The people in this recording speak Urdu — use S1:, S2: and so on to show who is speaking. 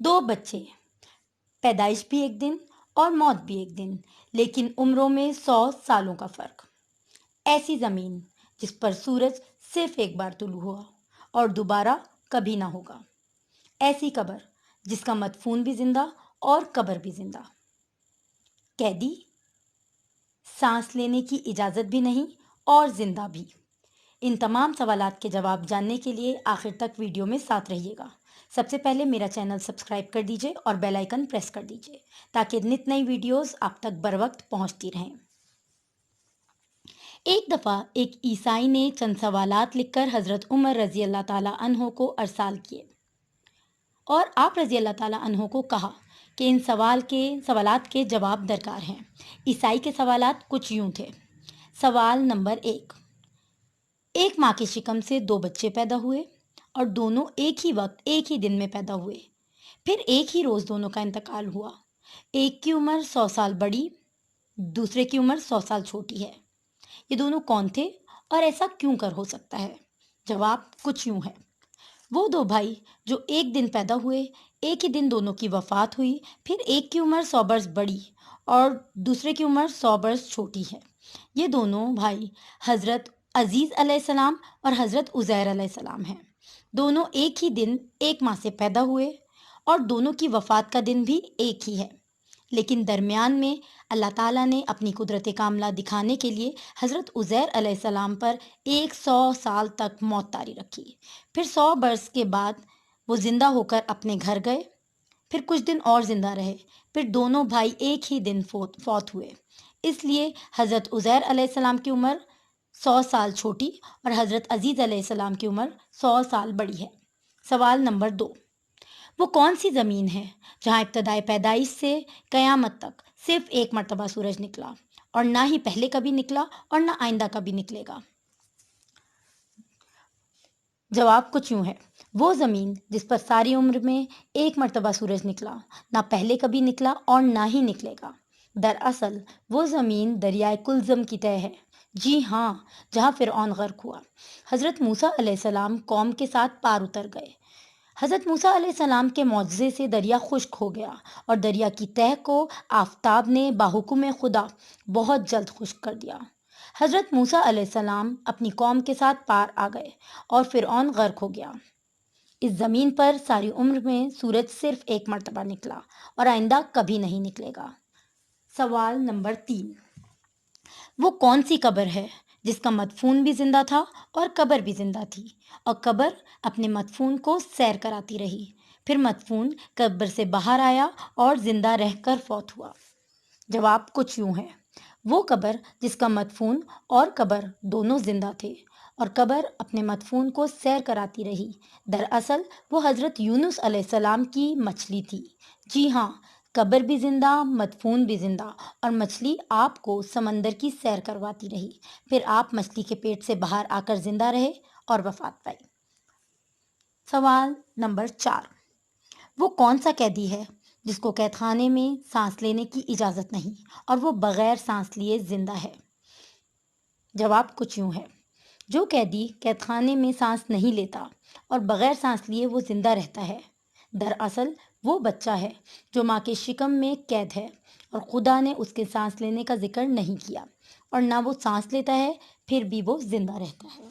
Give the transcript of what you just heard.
S1: دو بچے، پیدائش بھی ایک دن اور موت بھی ایک دن، لیکن عمروں میں 100 سالوں کا فرق۔ ایسی زمین جس پر سورج صرف ایک بار طلوع ہوا اور دوبارہ کبھی نہ ہوگا۔ ایسی قبر جس کا مدفون بھی زندہ اور قبر بھی زندہ۔ قیدی، سانس لینے کی اجازت بھی نہیں اور زندہ بھی۔ ان تمام سوالات کے جواب جاننے کے لیے آخر تک ویڈیو میں ساتھ رہیے گا۔ سب سے پہلے میرا چینل سبسکرائب کر دیجئے اور بیل آئیکن پریس کر دیجئے تاکہ نت نئی ویڈیوز آپ تک بروقت پہنچتی رہیں۔ ایک دفعہ ایک عیسائی نے چند سوالات لکھ کر حضرت عمر رضی اللہ تعالیٰ عنہ کو ارسال کیے اور آپ رضی اللہ تعالیٰ عنہ کو کہا کہ ان سوالات کے جواب درکار ہیں۔ عیسائی کے سوالات کچھ یوں تھے۔ سوال نمبر 1، ایک ماں کے شکم سے 2 بچے پیدا ہوئے اور دونوں ایک ہی وقت ایک ہی دن میں پیدا ہوئے، پھر ایک ہی روز دونوں کا انتقال ہوا۔ ایک کی عمر 100 سال بڑی، دوسرے کی عمر 100 سال چھوٹی ہے۔ یہ دونوں کون تھے اور ایسا کیوں کر ہو سکتا ہے؟ جواب کچھ یوں ہے۔ وہ 2 بھائی جو ایک دن پیدا ہوئے، ایک ہی دن دونوں کی وفات ہوئی، پھر ایک کی عمر 100 برس بڑی اور دوسرے کی عمر 100 برس چھوٹی ہے۔ یہ دونوں بھائی حضرت عزیز علیہ السلام اور حضرت عزیر علیہ السلام ہیں۔ دونوں ایک ہی دن ایک ماں سے پیدا ہوئے اور دونوں کی وفات کا دن بھی ایک ہی ہے، لیکن درمیان میں اللہ تعالیٰ نے اپنی قدرت کاملہ دکھانے کے لیے حضرت عزیر علیہ السلام پر 100 سال تک موت طاری رکھی۔ پھر 100 برس کے بعد وہ زندہ ہو کر اپنے گھر گئے، پھر کچھ دن اور زندہ رہے، پھر دونوں بھائی ایک ہی دن فوت ہوئے۔ اس لیے حضرت عزیر علیہ السلام کی عمر 100 سال چھوٹی اور حضرت عزیز علیہ السلام کی عمر 100 سال بڑی ہے۔ سوال نمبر 2، وہ کون سی زمین ہے جہاں ابتدائے پیدائش سے قیامت تک صرف ایک مرتبہ سورج نکلا اور نہ ہی پہلے کبھی نکلا اور نہ آئندہ کبھی نکلے گا؟ جواب کچھ یوں ہے۔ وہ زمین جس پر ساری عمر میں ایک مرتبہ سورج نکلا، نہ پہلے کبھی نکلا اور نہ ہی نکلے گا۔ دراصل وہ زمین دریائے کلزم کی تہہ ہے، جی ہاں، جہاں فرعون غرق ہوا۔ حضرت موسیٰ علیہ السلام قوم کے ساتھ پار اتر گئے۔ حضرت موسیٰ علیہ السلام کے معجزے سے دریا خشک ہو گیا اور دریا کی تہہ کو آفتاب نے بحکم خدا بہت جلد خشک کر دیا۔ حضرت موسیٰ علیہ السلام اپنی قوم کے ساتھ پار آ گئے اور فرعون غرق ہو گیا۔ اس زمین پر ساری عمر میں سورج صرف ایک مرتبہ نکلا اور آئندہ کبھی نہیں نکلے گا۔ سوال نمبر 3، وہ کون سی قبر ہے جس کا مدفون بھی زندہ تھا اور قبر بھی زندہ تھی، اور قبر اپنے مدفون کو سیر کراتی رہی، پھر مدفون قبر سے باہر آیا اور زندہ رہ کر فوت ہوا؟ جواب کچھ یوں ہے۔ وہ قبر جس کا مدفون اور قبر دونوں زندہ تھے اور قبر اپنے مدفون کو سیر کراتی رہی، دراصل وہ حضرت یونس علیہ السلام کی مچھلی تھی۔ جی ہاں، قبر بھی زندہ، مدفون بھی زندہ، اور مچھلی آپ کو سمندر کی سیر کرواتی رہی، پھر آپ مچھلی کے پیٹ سے باہر آ کر زندہ رہے اور وفات پائی۔ سوال نمبر 4، وہ کون سا قیدی ہے جس کو قید خانے میں سانس لینے کی اجازت نہیں اور وہ بغیر سانس لیے زندہ ہے؟ جواب کچھ یوں ہے۔ جو قیدی قید خانے میں سانس نہیں لیتا اور بغیر سانس لیے وہ زندہ رہتا ہے، دراصل وہ بچہ ہے جو ماں کے شکم میں قید ہے اور خدا نے اس کے سانس لینے کا ذکر نہیں کیا، اور نہ وہ سانس لیتا ہے، پھر بھی وہ زندہ رہتا ہے۔